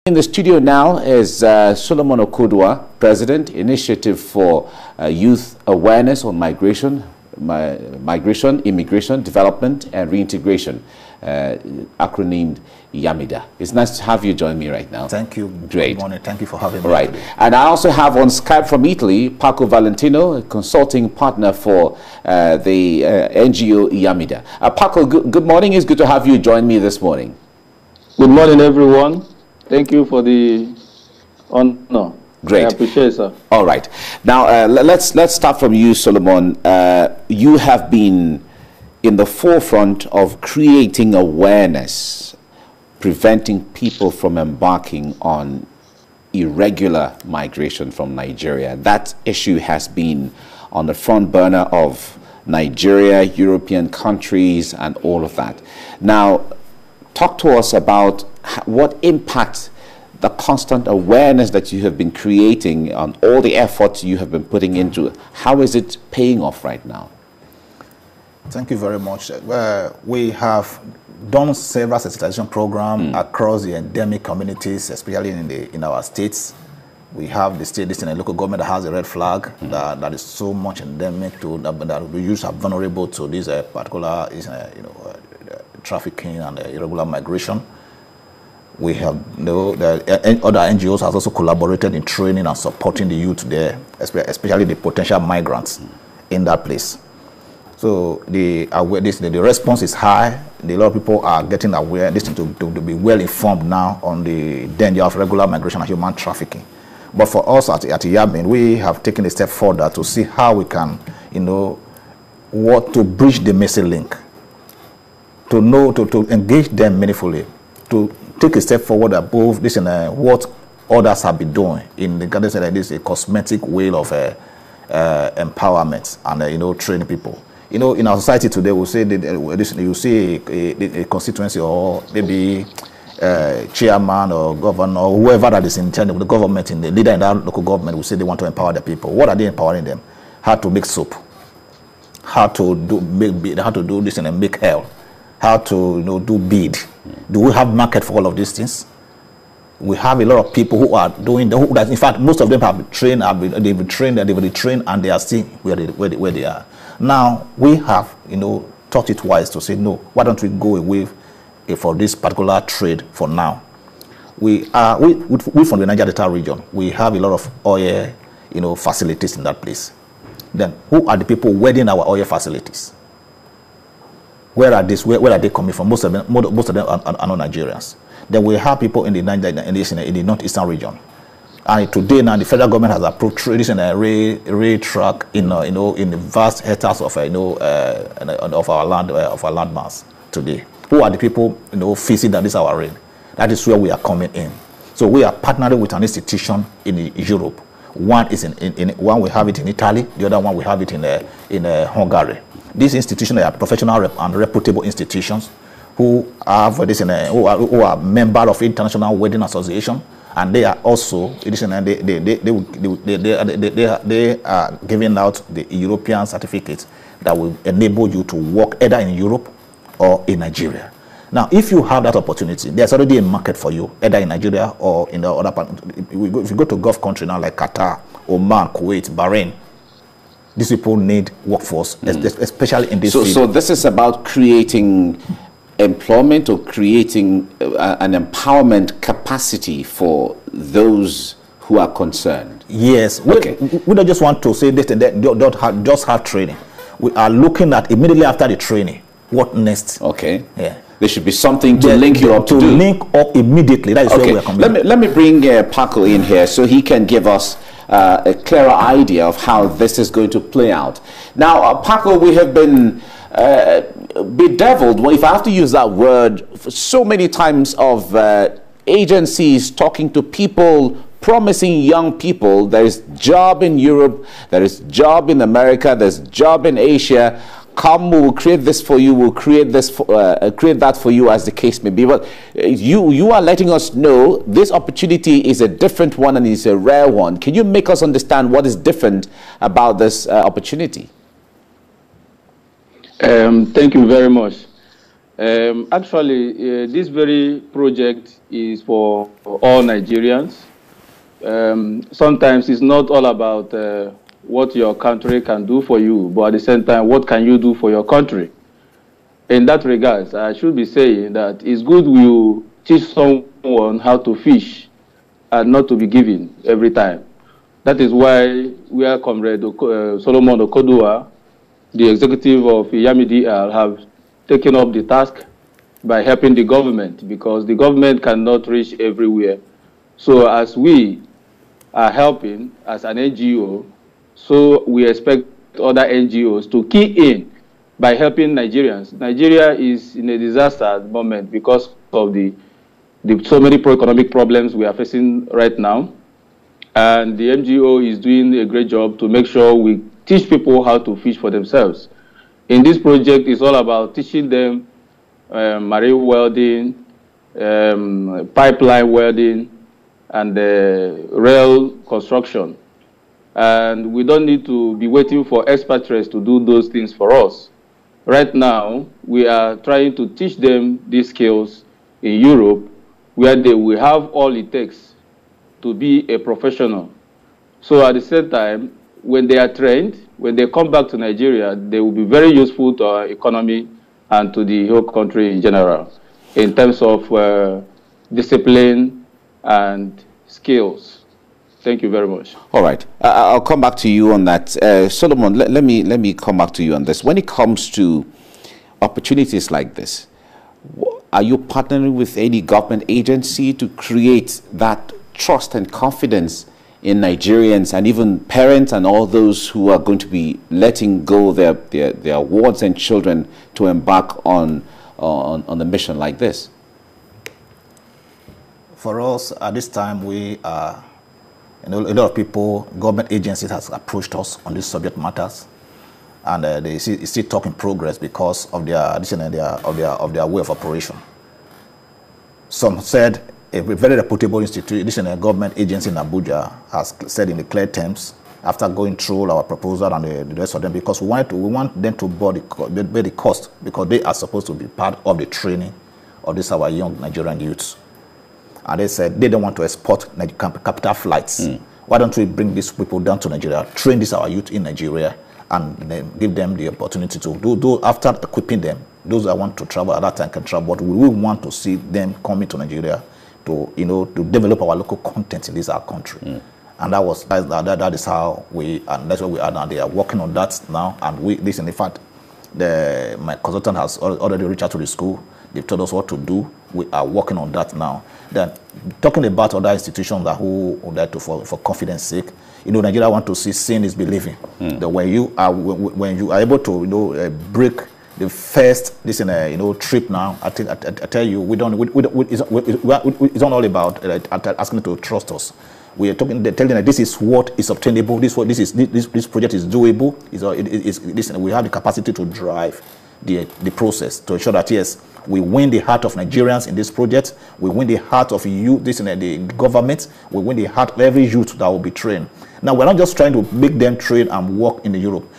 In the studio now is Solomon Okodua, President, Initiative for Youth Awareness on Migration, Immigration, Development and Reintegration, acronamed Iyamidr. It's nice to have you join me right now. Thank you. Great. Good morning. Thank you for having me. Right. Today. And I also have on Skype from Italy, Paco Valentino, a consulting partner for the NGO Iyamidr. Paco, good morning. It's good to have you join me this morning. Good morning, everyone. Thank you for the honor. Great. I appreciate it, sir. All right. Now, let's start from you, Solomon. You have been in the forefront of creating awareness, preventing people from embarking on irregular migration from Nigeria. That issue has been on the front burner of Nigeria, European countries, and all of that. Now, talk to us about what impact the constant awareness that you have been creating on all the efforts you have been putting into. How is it paying off right now? Thank you very much. We have done several sensitization programs across the endemic communities, especially in our states. We have the state, this in a local government that has a red flag that is so much endemic to that we use are vulnerable to this particular trafficking and irregular migration. We have other NGOs have also collaborated in training and supporting the youth there, especially the potential migrants in that place. So the response is high. A lot of people are getting aware, to be well informed now on the danger of regular migration and human trafficking. But for us at Iyamidr, we have taken a step further to see how we can, to bridge the missing link, to engage them meaningfully, to take a step forward above this and what others have been doing in the garden like this, a cosmetic way of empowerment and training people. In our society today, we say that you see a constituency or maybe chairman or governor or whoever that is in charge of the government, in the leader in that local government, will say they want to empower the people. What are they empowering them? How to make soap, how to do this and make hell, how to do bead. Do we have market for all of these things? We have a lot of people who are doing that. In fact, most of them have been trained, they've been trained, and they are still where they are. Now we have thought it wise to say no. Why don't we go away for this particular trade for now? We from the Niger Delta region, we have a lot of oil facilities in that place. Then who are the people wedding our oil facilities? Where are they coming from? Most of them are not Nigerians. Then we have people in the northeastern region. And today now the federal government has approved this in a rail track in the vast hectares of our land mass today. Who are the people facing that this our rail? That is where we are coming in. So we are partnering with an institution in Europe. One is one we have it in Italy. The other one we have it in Hungary. These institutions are professional and reputable institutions who have this who are members of International Wedding Association, and they are also they are giving out the European certificates that will enable you to work either in Europe or in Nigeria. Now, if you have that opportunity, there's already a market for you, either in Nigeria or in the other part. If you go to Gulf country now, like Qatar, Oman, Kuwait, Bahrain, these people need workforce, especially in this field. So this is about creating employment or creating an empowerment capacity for those who are concerned. Yes. Okay. We don't just want to say this and that, don't just have training. We are looking at immediately after the training, what next? Okay. Yeah. There should be something to link you up to do. Link up immediately. That is where we are coming. Let me bring Paco in here so he can give us a clearer idea of how this is going to play out. Now, Paco, we have been bedeviled, well, if I have to use that word, so many times of agencies talking to people, promising young people there is job in Europe, there is job in America, there's job in Asia. Come, we will create this for you, we'll create this create that for you, as the case may be. But you are letting us know this opportunity is a different one and it's a rare one. Can you make us understand what is different about this opportunity? Thank you very much. Actually, this very project is for all Nigerians. Sometimes it's not all about what your country can do for you, but at the same time, what can you do for your country? In that regard, I should be saying that it's good you teach someone how to fish and not to be given every time. That is why we are Comrade Solomon Okodua, the executive of Iyamidr, have taken up the task by helping the government, because the government cannot reach everywhere. So as we are helping as an NGO, so we expect other NGOs to key in by helping Nigerians. Nigeria is in a disaster at the moment because of the so many pro-economic problems we are facing right now. And the NGO is doing a great job to make sure we teach people how to fish for themselves. In this project, it's all about teaching them marine welding, pipeline welding, and rail construction. And we don't need to be waiting for expatriates to do those things for us. Right now, we are trying to teach them these skills in Europe, where they will have all it takes to be a professional. So at the same time, when they are trained, when they come back to Nigeria, they will be very useful to our economy and to the whole country in general, in terms of discipline and skills. Thank you very much. All right, I'll come back to you on that. Solomon, let me come back to you on this. When it comes to opportunities like this, are you partnering with any government agency to create that trust and confidence in Nigerians and even parents and all those who are going to be letting go their wards and children to embark on a mission like this? For us, at this time, we are, a lot of people, government agencies has approached us on these subject matters, and they still talk in progress because of their way of operation. Some said a very reputable institution, a government agency in Abuja, has said in the clear terms, after going through our proposal and the rest of them, because we want them to bear the cost, because they are supposed to be part of the training of this our young Nigerian youths. And they said they don't want to export capital flights. Why don't we bring these people down to Nigeria, train this our youth in Nigeria, and then give them the opportunity to do after equipping them. Those that want to travel at that time can travel, but we want to see them coming to Nigeria to to develop our local content in this our country. And that is how and that's what we are now. They are working on that now, and in fact, my consultant has already reached out to the school. They've told us what to do. We are working on that now. Then talking about other institutions that who would like to for confidence sake, Nigeria want to see seeing is believing. That when you are able to break the first trip now, I tell you, it's not all about asking them to trust us. We are telling them that this is what is obtainable. This project is doable. We have the capacity to drive the process to ensure that yes, we win the heart of Nigerians in this project. We win the heart of you, the government. We win the heart of every youth that will be trained. Now, we're not just trying to make them train and work in Europe.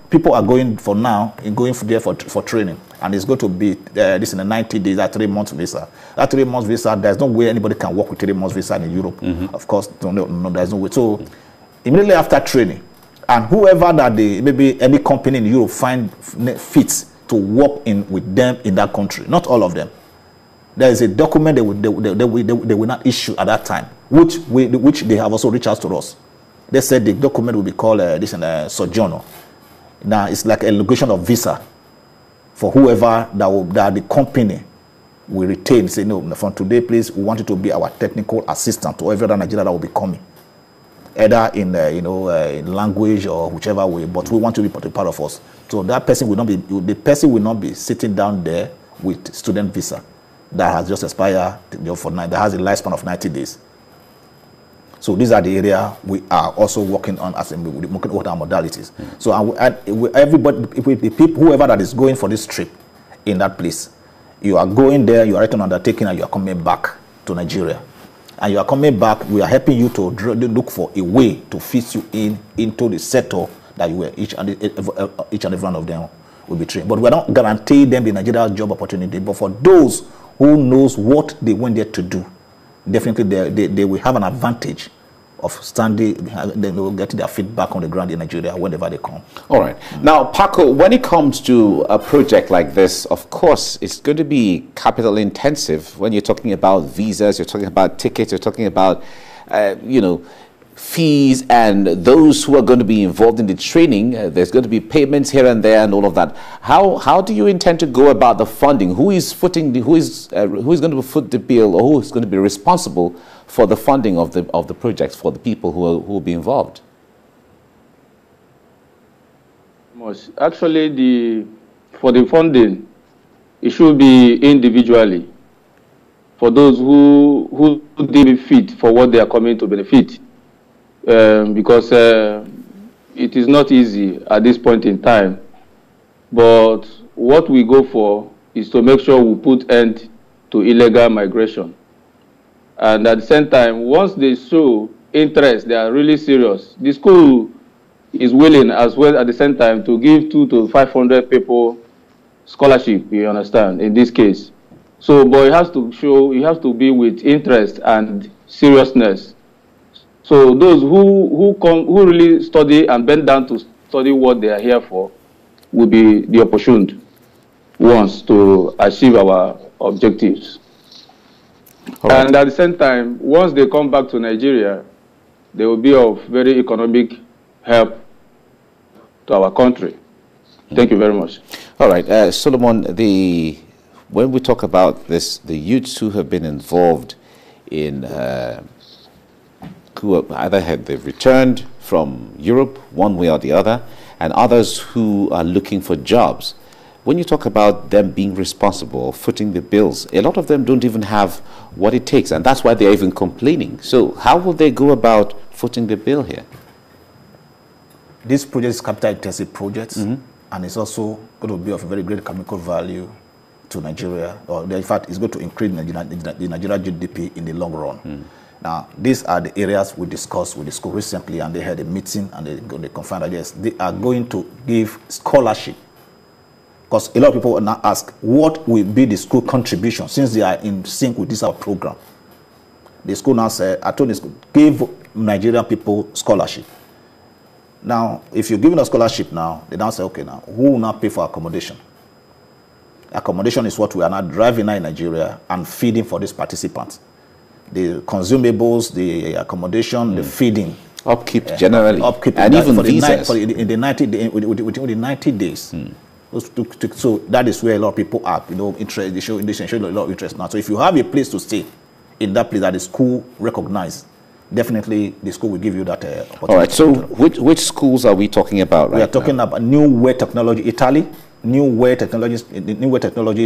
People are going for now and going there for training, and it's going to be this in a 90 days, a 3-month visa. That 3-month visa, there's no way anybody can work with 3-month visa in Europe. Of course, no, there's no way. So immediately after training, and whoever that maybe any company in Europe find fits to work with them in that country, not all of them. There is a document they will not issue at that time, which they have also reached out to us. They said the document will be called sojourner. Now it's like a allocation of visa for whoever that the company will retain. Say no, from today, please, we want you to be our technical assistant to every other Nigeria that will be coming, either in in language or whichever way. But we want you to be part of us. So that person will not be sitting down there with student visa that has just expired that has a lifespan of 90 days. So these are the area we are also working on as working with our modalities. So everybody, whoever that is going for this trip in that place, you are going there, you are writing undertaking, and you are coming back to Nigeria. And you are coming back, we are helping you to look for a way to fit you into the sector that you were each and every one of them will be trained. But we don't guarantee them the Nigeria job opportunity. But for those who knows what they went there to do, definitely they will have an advantage of standing, they will get their feedback on the ground in Nigeria whenever they come. All right. Now, Paco, when it comes to a project like this, of course, it's going to be capital intensive. When you're talking about visas, you're talking about tickets, you're talking about, fees, and those who are going to be involved in the training. There's going to be payments here and there and all of that. How do you intend to go about the funding? Who is going to foot the bill, or who is going to be responsible for the funding of the projects for the people who will be involved? Actually, for the funding, it should be individually for those who deem fit for what they are coming to benefit. Because it is not easy at this point in time. But what we go for is to make sure we put end to illegal migration. And at the same time, once they show interest, they are really serious. The school is willing as well at the same time to give 200 to 500 people scholarship, you understand, in this case. So, but it has to be with interest and seriousness. So those who really study and bend down to study what they are here for will be the opportuned ones to achieve our objectives. Right. And at the same time, once they come back to Nigeria, they will be of very economic help to our country. Thank you very much. All right, Solomon, when we talk about this, the youths who have been involved in who they've returned from Europe one way or the other, and others who are looking for jobs. When you talk about them being responsible, footing the bills, a lot of them don't even have what it takes, and that's why they're even complaining. So how will they go about footing the bill here? This project is capital-intensive project, and it's also going to be of a very great economical value to Nigeria, or in fact, it's going to increase the Nigeria GDP in the long run. Now, these are the areas we discussed with the school recently, and they had a meeting, and they confirmed that yes, they are going to give scholarship. Because a lot of people will now ask, what will be the school contribution, since they are in sync with this our program? The school now said, I told the school, give Nigerian people scholarship. Now, if you're giving a scholarship now, they now say, okay, now, who will now pay for accommodation? Accommodation is what we are now driving now in Nigeria and feeding for these participants. The consumables, the accommodation, the feeding. Upkeep generally. Upkeep, and even visas. Within the 90 days. So that is where a lot of people are, interest. They show a lot of interest now. So if you have a place to stay in that place that the school recognizes, definitely the school will give you that opportunity. All right, so which schools are we talking about right now? We are talking about New Way Technology, Italy. New Way Technology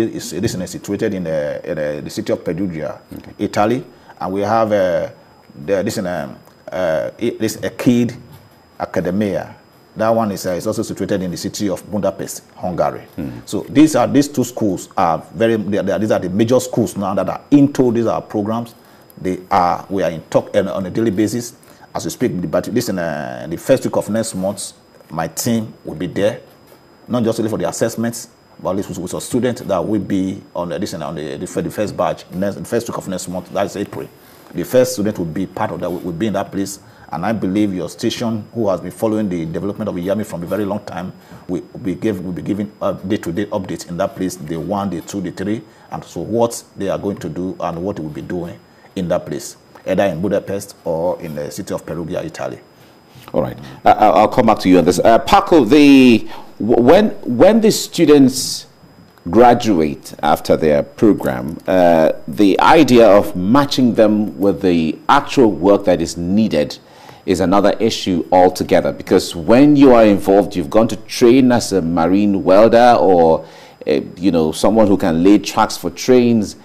is situated in the city of Perugia, Italy. And we have this Iyamidr Academia. That one is also situated in the city of Budapest, Hungary. So these two schools are these are the major schools now that are into these programs. We are in talk on a daily basis as we speak. But listen, the first week of next month, my team will be there, not just only for the assessments, but at least with a student that will be on the first batch, the first week of next month. That is April. The first student will be part of that. Will be in that place. And I believe your station, who has been following the development of Iyamidr from a very long time, will be giving day-to-day updates in that place, day 1, day 2, day 3, and so what they are going to do and what they will be doing in that place, either in Budapest or in the city of Perugia, Italy. All right. I'll come back to you on this. Paco, when the students graduate after their program, the idea of matching them with the actual work that is needed is another issue altogether, because when you are involved, you've gone to train as a marine welder or someone who can lay tracks for trains.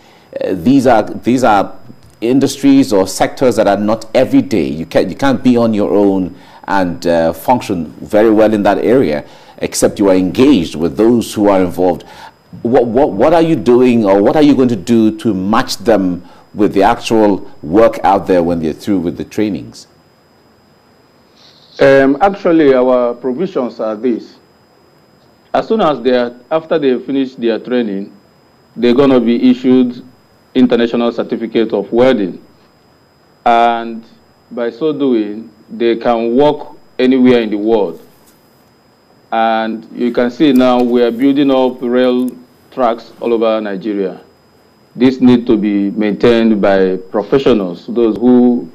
These are industries or sectors that are not every day. You can't be on your own and function very well in that area, except you are engaged with those who are involved. What are you doing, or what are you going to do to match them with the actual work out there when they're through with the trainings? Actually, our provisions are this. as soon as after they finish their training, they're going to be issued international certificate of welding. And by so doing, they can work anywhere in the world. And you can see now we are building up rail tracks all over Nigeria. This needs to be maintained by professionals, those who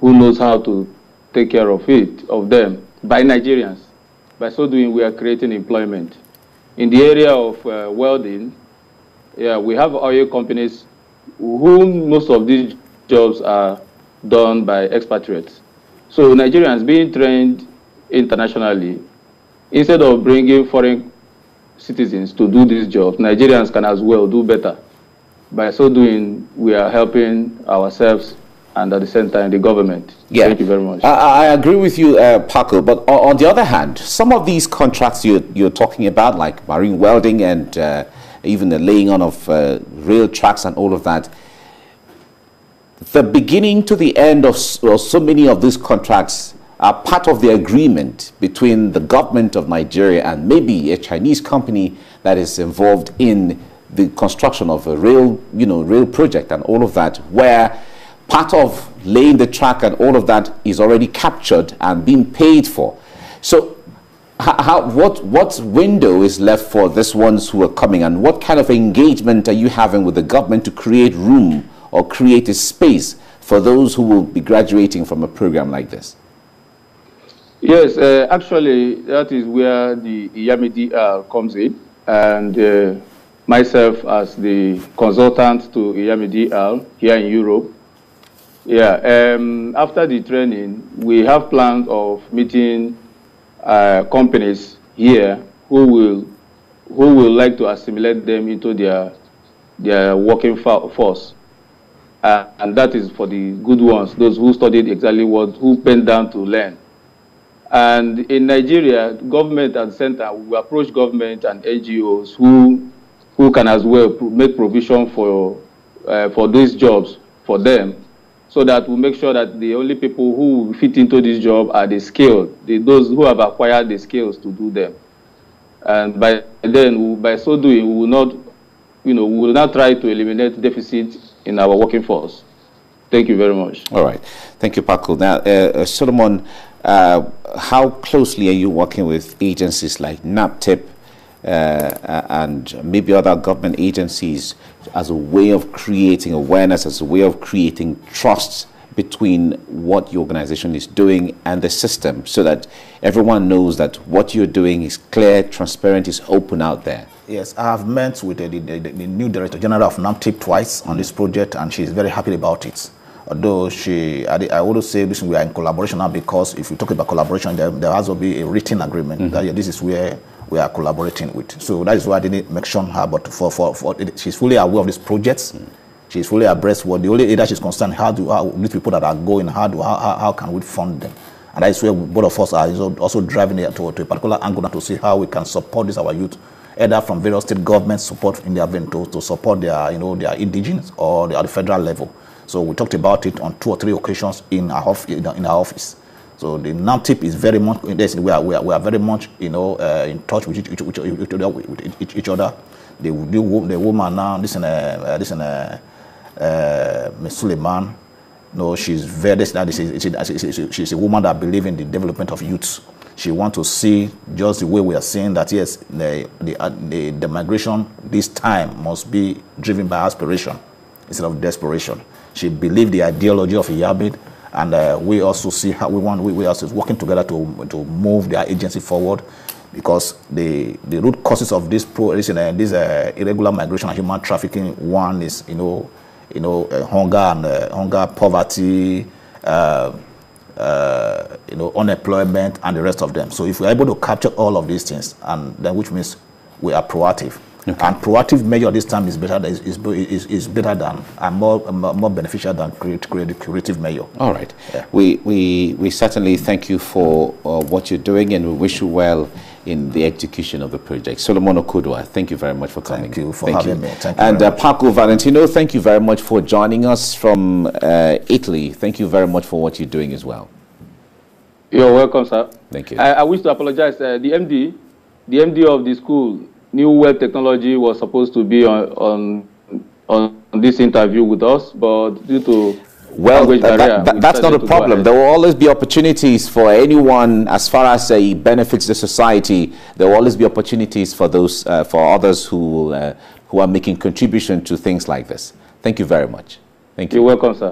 knows how to take care of them, by Nigerians. By so doing, we are creating employment. In the area of welding, yeah, we have oil companies whom most of these jobs are done by expatriates. So Nigerians being trained internationally, instead of bringing foreign citizens to do these jobs, Nigerians can as well do better. By so doing, we are helping ourselves and at the same time the government. Yeah. Thank you very much. I agree with you, Paco, but on the other hand, some of these contracts you're talking about, like marine welding and even the laying on of rail tracks and all of that, the beginning to the end of so many of these contracts are part of the agreement between the government of Nigeria and maybe a Chinese company that is involved in the construction of a rail project and all of that, where part of laying the track and all of that is already captured and being paid for. So what window is left for these ones who are coming, and what kind of engagement are you having with the government to create room or create a space for those who will be graduating from a program like this? Yes, actually, that is where the Iyamidr comes in, and myself as the consultant to Iyamidr here in Europe. Yeah, after the training, we have plans of meeting companies here who will like to assimilate them into their working force. And that is for the good ones, those who studied exactly who bent down to learn. And in Nigeria, government and center will approach government and NGOs who can as well make provision for these jobs for them, so that we make sure that the only people who fit into this job are the skilled, those who have acquired the skills to do them. And by so doing, we will not try to eliminate deficit in our working force. Thank you very much. All right. Thank you, Paco. Now, Solomon, how closely are you working with agencies like NAPTIP and maybe other government agencies as a way of creating awareness, as a way of creating trust between what your organization is doing and the system, so that everyone knows that what you're doing is clear, transparent, is open out there? Yes, I have met with the new Director General of NAPTIP twice on this project, and she's very happy about it. Although I would say this, we are in collaboration now, because if you talk about collaboration, there has to be a written agreement that this is where we are collaborating with. So that is why I didn't mention her, but she's fully aware of these projects. She's fully abreast what the only area she's concerned, how these people that are going, how can we fund them? And that is where both of us are also driving it to a particular angle to see how we can support this, our youth, either from various state governments support in their event to support their indigenous or the federal level. So we talked about it on 2 or 3 occasions in our office. So the NAPTIP is very much we are very much in touch with each other. The woman now, Ms. Suleiman, she's very she's a woman that believes in the development of youths. She wants to see just the way we are saying that yes, the migration this time must be driven by aspiration instead of desperation. She believes the ideology of Iyamidr, and we also see how we also working together to move their agency forward, because the root causes of this irregular migration and human trafficking, one is hunger, poverty, unemployment, and the rest of them. So if we're able to capture all of these things, and then which means we are proactive. Okay. And proactive measure this time is better than and more beneficial than curative measure. All right. Yeah. We certainly thank you for what you're doing, and we wish you well in the execution of the project. Solomon Okudwa, thank you very much for coming. Thank you for having me. Thank you. And Paco Valentino, thank you very much for joining us from Italy. Thank you very much for what you're doing as well. You're welcome, sir. Thank you. I wish to apologize. The MD the MD of the school knew web technology was supposed to be on this interview with us, but due to language barrier, that's not a problem. There will always be opportunities for anyone as far as it benefits the society. There will always be opportunities for those for others who are making contribution to things like this. Thank you very much. Thank you. You're welcome, sir.